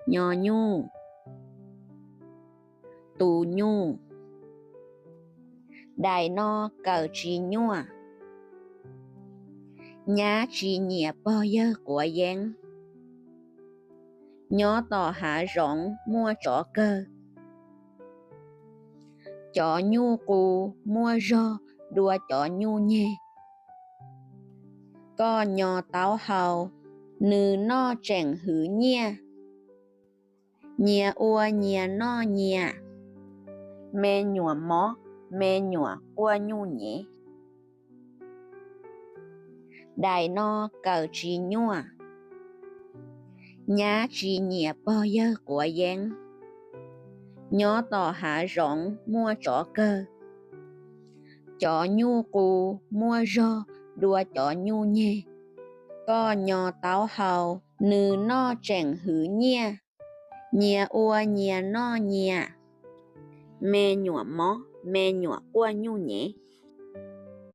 Nhỏ nhu, tù nhu, đại no cờ trí nhua. Nhá trí nhẹ bao giờ của giang. Nhỏ tỏ hạ rộng mua chó cơ. Chó nhu cù mua rô đùa chó nhu nhé. Có nhỏ táo hào nữ no chẳng hứ nhé. Nhẹ ua nhẹ no nhẹ. Mê nhùa mó, mê nhùa ua nhu nhé. Đại no cờ trí nhua. Nhá trí nhẹ bao giờ của giang. Nhỏ tỏ hạ rộng mua chó cơ. Chó nhu cù mua rô đùa chó nhu nhé. Có nhỏ táo hào nữ no chẳng hứ nhé. Nhẹ ua nhẹ no nhẹ. Mê nhùa mó, mê nhùa ua nhu nhé.